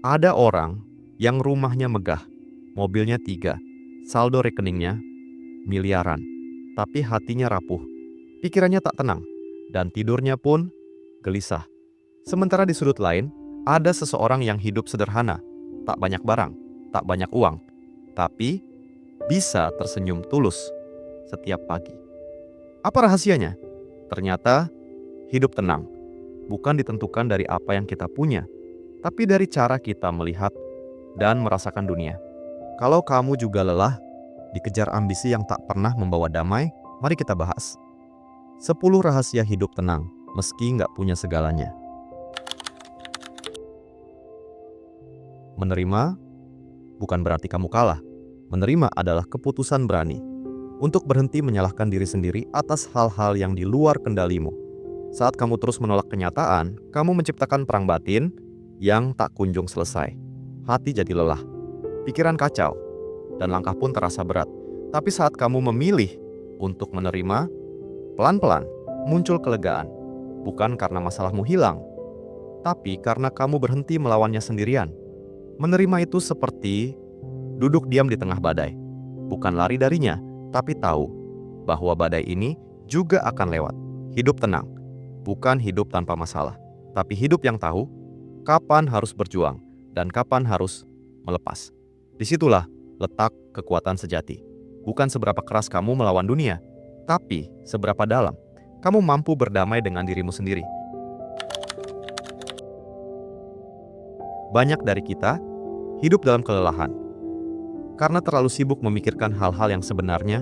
Ada orang yang rumahnya megah, mobilnya 3, saldo rekeningnya miliaran, tapi hatinya rapuh, pikirannya tak tenang, dan tidurnya pun gelisah. Sementara di sudut lain, ada seseorang yang hidup sederhana, tak banyak barang, tak banyak uang, tapi bisa tersenyum tulus setiap pagi. Apa rahasianya? Ternyata hidup tenang bukan ditentukan dari apa yang kita punya, tapi dari cara kita melihat dan merasakan dunia. Kalau kamu juga lelah dikejar ambisi yang tak pernah membawa damai, mari kita bahas 10 rahasia hidup tenang meski nggak punya segalanya. Menerima bukan berarti kamu kalah. Menerima adalah keputusan berani untuk berhenti menyalahkan diri sendiri atas hal-hal yang di luar kendalimu. Saat kamu terus menolak kenyataan, kamu menciptakan perang batin yang tak kunjung selesai. Hati jadi lelah, pikiran kacau, dan langkah pun terasa berat. Tapi saat kamu memilih untuk menerima, pelan-pelan muncul kelegaan. Bukan karena masalahmu hilang, tapi karena kamu berhenti melawannya sendirian. Menerima itu seperti duduk diam di tengah badai. Bukan lari darinya, tapi tahu bahwa badai ini juga akan lewat. Hidup tenang, bukan hidup tanpa masalah, tapi hidup yang tahu kapan harus berjuang dan kapan harus melepas. Disitulah letak kekuatan sejati. Bukan seberapa keras kamu melawan dunia, tapi seberapa dalam kamu mampu berdamai dengan dirimu sendiri. Banyak dari kita hidup dalam kelelahan karena terlalu sibuk memikirkan hal-hal yang sebenarnya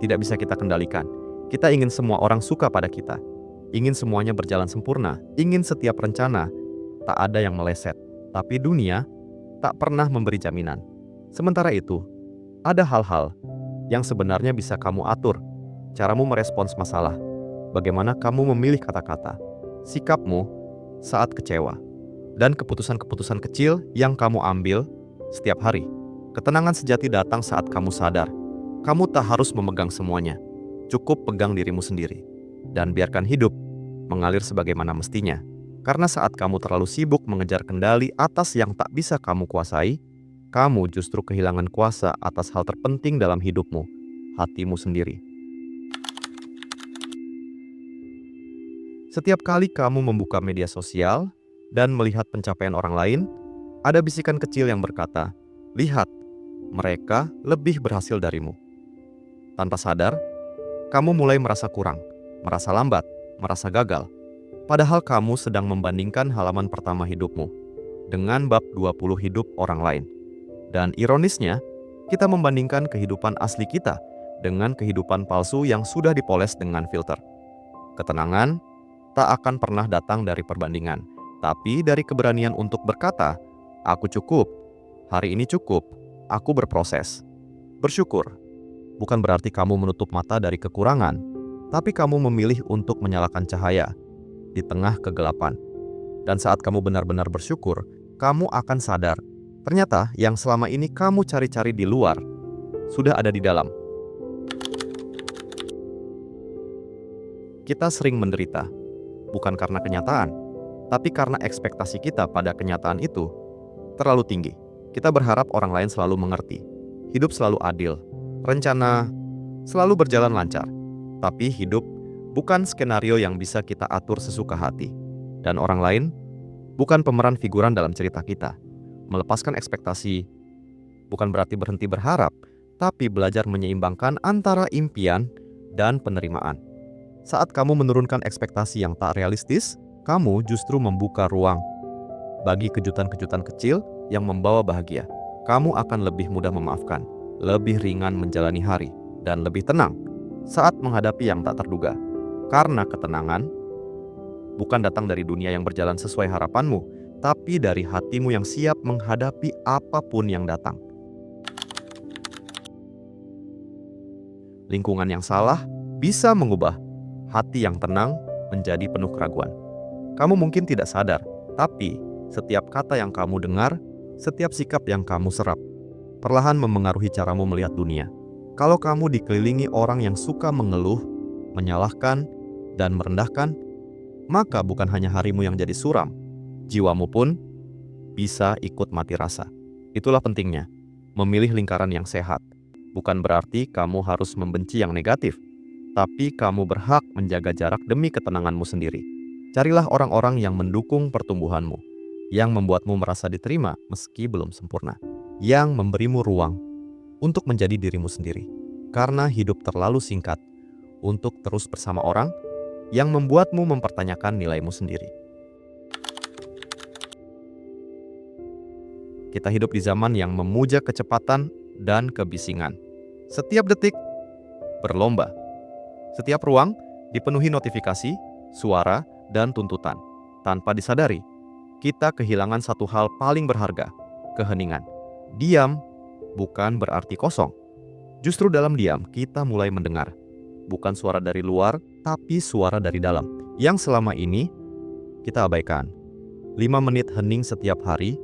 tidak bisa kita kendalikan. Kita ingin semua orang suka pada kita, ingin semuanya berjalan sempurna, ingin setiap rencana tak ada yang meleset. Tapi dunia tak pernah memberi jaminan. Sementara itu, ada hal-hal yang sebenarnya bisa kamu atur. Caramu merespons masalah, bagaimana kamu memilih kata-kata, sikapmu saat kecewa, dan keputusan-keputusan kecil yang kamu ambil setiap hari. Ketenangan sejati datang saat kamu sadar. Kamu tak harus memegang semuanya. Cukup pegang dirimu sendiri. Dan biarkan hidup mengalir sebagaimana mestinya. Karena saat kamu terlalu sibuk mengejar kendali atas yang tak bisa kamu kuasai, kamu justru kehilangan kuasa atas hal terpenting dalam hidupmu, hatimu sendiri. Setiap kali kamu membuka media sosial dan melihat pencapaian orang lain, ada bisikan kecil yang berkata, "Lihat, mereka lebih berhasil darimu." Tanpa sadar, kamu mulai merasa kurang, merasa lambat, merasa gagal. Padahal kamu sedang membandingkan halaman pertama hidupmu dengan bab 20 hidup orang lain. Dan ironisnya, kita membandingkan kehidupan asli kita dengan kehidupan palsu yang sudah dipoles dengan filter. Ketenangan tak akan pernah datang dari perbandingan, tapi dari keberanian untuk berkata, "Aku cukup, hari ini cukup, aku berproses." Bersyukur bukan berarti kamu menutup mata dari kekurangan, tapi kamu memilih untuk menyalakan cahaya di tengah kegelapan. Dan saat kamu benar-benar bersyukur, kamu akan sadar, ternyata yang selama ini kamu cari-cari di luar, sudah ada di dalam. Kita sering menderita, bukan karena kenyataan, tapi karena ekspektasi kita pada kenyataan itu terlalu tinggi. Kita berharap orang lain selalu mengerti, hidup selalu adil, rencana selalu berjalan lancar. Tapi hidup bukan skenario yang bisa kita atur sesuka hati. Dan orang lain bukan pemeran figuran dalam cerita kita. Melepaskan ekspektasi bukan berarti berhenti berharap, tapi belajar menyeimbangkan antara impian dan penerimaan. Saat kamu menurunkan ekspektasi yang tak realistis, kamu justru membuka ruang bagi kejutan-kejutan kecil yang membawa bahagia. Kamu akan lebih mudah memaafkan, lebih ringan menjalani hari, dan lebih tenang saat menghadapi yang tak terduga. Karena ketenangan bukan datang dari dunia yang berjalan sesuai harapanmu, tapi dari hatimu yang siap menghadapi apapun yang datang. Lingkungan yang salah bisa mengubah hati yang tenang menjadi penuh keraguan. Kamu mungkin tidak sadar, tapi setiap kata yang kamu dengar, setiap sikap yang kamu serap, perlahan memengaruhi caramu melihat dunia. Kalau kamu dikelilingi orang yang suka mengeluh, menyalahkan, dan merendahkan, maka bukan hanya harimu yang jadi suram, jiwamu pun bisa ikut mati rasa. Itulah pentingnya, memilih lingkaran yang sehat. Bukan berarti kamu harus membenci yang negatif, tapi kamu berhak menjaga jarak demi ketenanganmu sendiri. Carilah orang-orang yang mendukung pertumbuhanmu, yang membuatmu merasa diterima meski belum sempurna, yang memberimu ruang untuk menjadi dirimu sendiri. Karena hidup terlalu singkat untuk terus bersama orang yang membuatmu mempertanyakan nilaimu sendiri. Kita hidup di zaman yang memuja kecepatan dan kebisingan. Setiap detik berlomba. Setiap ruang dipenuhi notifikasi, suara, dan tuntutan. Tanpa disadari, kita kehilangan satu hal paling berharga, keheningan. Diam bukan berarti kosong. Justru dalam diam, kita mulai mendengar. Bukan suara dari luar, tapi suara dari dalam. Yang selama ini kita abaikan. 5 menit hening setiap hari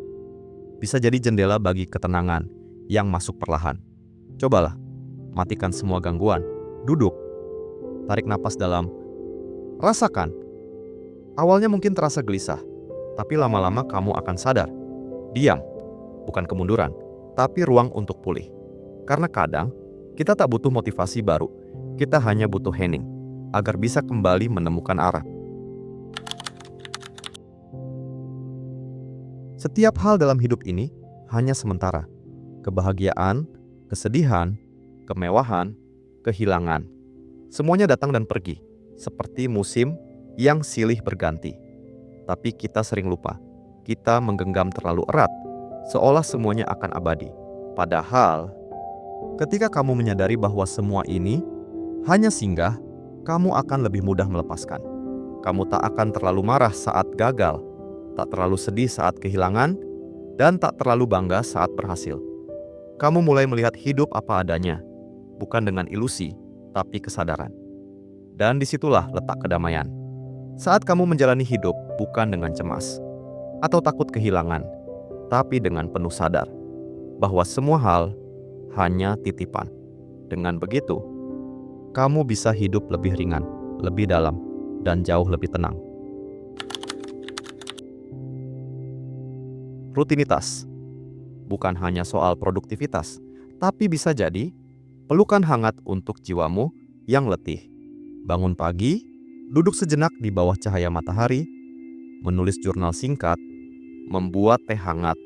bisa jadi jendela bagi ketenangan yang masuk perlahan. Cobalah, matikan semua gangguan. Duduk, tarik napas dalam, rasakan. Awalnya mungkin terasa gelisah, tapi lama-lama kamu akan sadar. Diam, bukan kemunduran, tapi ruang untuk pulih. Karena kadang, kita tak butuh motivasi baru, kita hanya butuh hening, agar bisa kembali menemukan arah. Setiap hal dalam hidup ini hanya sementara. Kebahagiaan, kesedihan, kemewahan, kehilangan. Semuanya datang dan pergi, seperti musim yang silih berganti. Tapi kita sering lupa, kita menggenggam terlalu erat, seolah semuanya akan abadi. Padahal, ketika kamu menyadari bahwa semua ini hanya singgah, kamu akan lebih mudah melepaskan. Kamu tak akan terlalu marah saat gagal, tak terlalu sedih saat kehilangan, dan tak terlalu bangga saat berhasil. Kamu mulai melihat hidup apa adanya, bukan dengan ilusi, tapi kesadaran. Dan disitulah letak kedamaian. Saat kamu menjalani hidup bukan dengan cemas, atau takut kehilangan, tapi dengan penuh sadar bahwa semua hal hanya titipan. Dengan begitu, kamu bisa hidup lebih ringan, lebih dalam, dan jauh lebih tenang. Rutinitas bukan hanya soal produktivitas, tapi bisa jadi pelukan hangat untuk jiwamu yang letih. Bangun pagi, duduk sejenak di bawah cahaya matahari, menulis jurnal singkat, membuat teh hangat,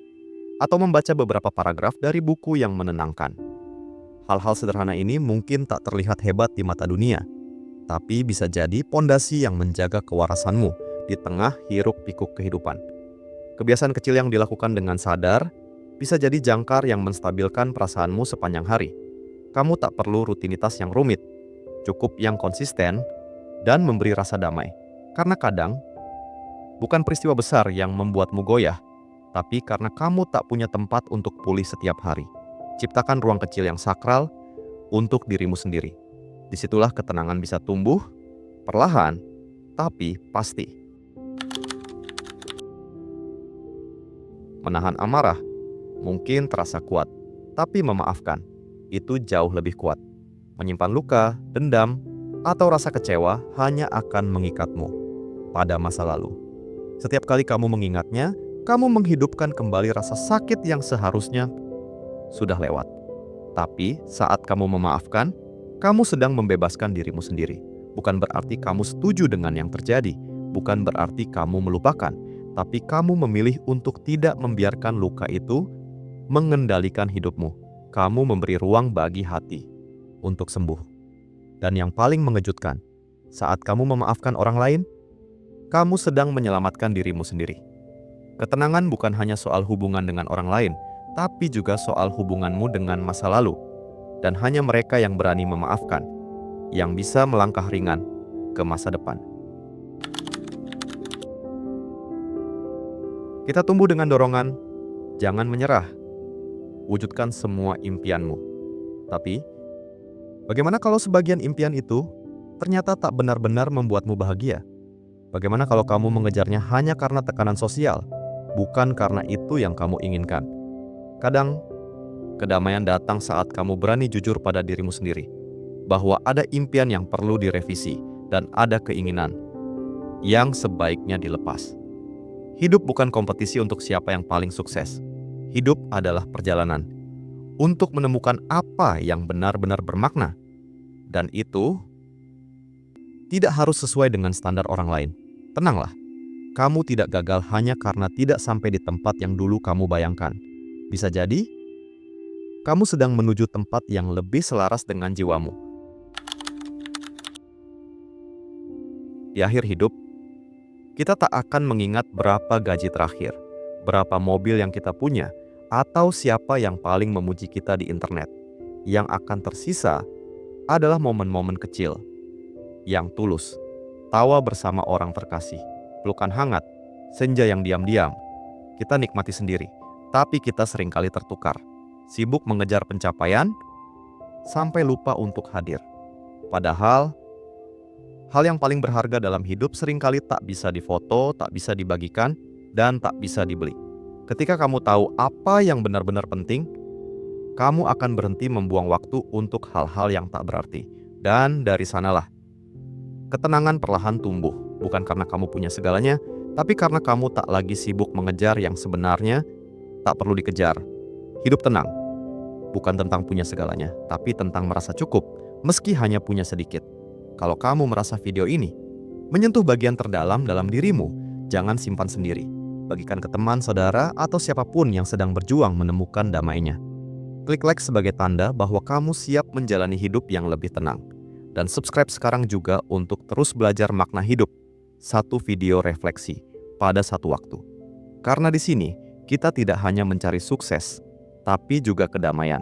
atau membaca beberapa paragraf dari buku yang menenangkan. Hal-hal sederhana ini mungkin tak terlihat hebat di mata dunia, tapi bisa jadi pondasi yang menjaga kewarasanmu di tengah hiruk-pikuk kehidupan. Kebiasaan kecil yang dilakukan dengan sadar bisa jadi jangkar yang menstabilkan perasaanmu sepanjang hari. Kamu tak perlu rutinitas yang rumit, cukup yang konsisten dan memberi rasa damai. Karena kadang, bukan peristiwa besar yang membuatmu goyah, tapi karena kamu tak punya tempat untuk pulih setiap hari. Ciptakan ruang kecil yang sakral untuk dirimu sendiri. Disitulah ketenangan bisa tumbuh, perlahan, tapi pasti. Menahan amarah mungkin terasa kuat, tapi memaafkan itu jauh lebih kuat. Menyimpan luka, dendam, atau rasa kecewa hanya akan mengikatmu pada masa lalu. Setiap kali kamu mengingatnya, kamu menghidupkan kembali rasa sakit yang seharusnya sudah lewat. Tapi saat kamu memaafkan, kamu sedang membebaskan dirimu sendiri. Bukan berarti kamu setuju dengan yang terjadi, bukan berarti kamu melupakan, tapi kamu memilih untuk tidak membiarkan luka itu mengendalikan hidupmu. Kamu memberi ruang bagi hati untuk sembuh. Dan yang paling mengejutkan, saat kamu memaafkan orang lain, kamu sedang menyelamatkan dirimu sendiri. Ketenangan bukan hanya soal hubungan dengan orang lain, tapi juga soal hubunganmu dengan masa lalu. Dan hanya mereka yang berani memaafkan, yang bisa melangkah ringan ke masa depan. Kita tumbuh dengan dorongan, jangan menyerah. Wujudkan semua impianmu. Tapi, bagaimana kalau sebagian impian itu ternyata tak benar-benar membuatmu bahagia? Bagaimana kalau kamu mengejarnya hanya karena tekanan sosial, bukan karena itu yang kamu inginkan? Kadang, kedamaian datang saat kamu berani jujur pada dirimu sendiri, bahwa ada impian yang perlu direvisi dan ada keinginan yang sebaiknya dilepas. Hidup bukan kompetisi untuk siapa yang paling sukses. Hidup adalah perjalanan untuk menemukan apa yang benar-benar bermakna. Dan itu tidak harus sesuai dengan standar orang lain. Tenanglah, kamu tidak gagal hanya karena tidak sampai di tempat yang dulu kamu bayangkan. Bisa jadi, kamu sedang menuju tempat yang lebih selaras dengan jiwamu. Di akhir hidup, kita tak akan mengingat berapa gaji terakhir, berapa mobil yang kita punya, atau siapa yang paling memuji kita di internet. Yang akan tersisa adalah momen-momen kecil, yang tulus, tawa bersama orang terkasih, pelukan hangat, senja yang diam-diam. Kita nikmati sendiri, tapi kita seringkali tertukar, sibuk mengejar pencapaian, sampai lupa untuk hadir. Padahal, hal yang paling berharga dalam hidup seringkali tak bisa difoto, tak bisa dibagikan, dan tak bisa dibeli. Ketika kamu tahu apa yang benar-benar penting, kamu akan berhenti membuang waktu untuk hal-hal yang tak berarti. Dan dari sanalah, ketenangan perlahan tumbuh, bukan karena kamu punya segalanya, tapi karena kamu tak lagi sibuk mengejar yang sebenarnya tak perlu dikejar. Hidup tenang, bukan tentang punya segalanya, tapi tentang merasa cukup, meski hanya punya sedikit. Kalau kamu merasa video ini menyentuh bagian terdalam dalam dirimu, jangan simpan sendiri. Bagikan ke teman, saudara, atau siapapun yang sedang berjuang menemukan damainya. Klik like sebagai tanda bahwa kamu siap menjalani hidup yang lebih tenang. Dan subscribe sekarang juga untuk terus belajar makna hidup. Satu video refleksi pada satu waktu. Karena di sini, kita tidak hanya mencari sukses, tapi juga kedamaian.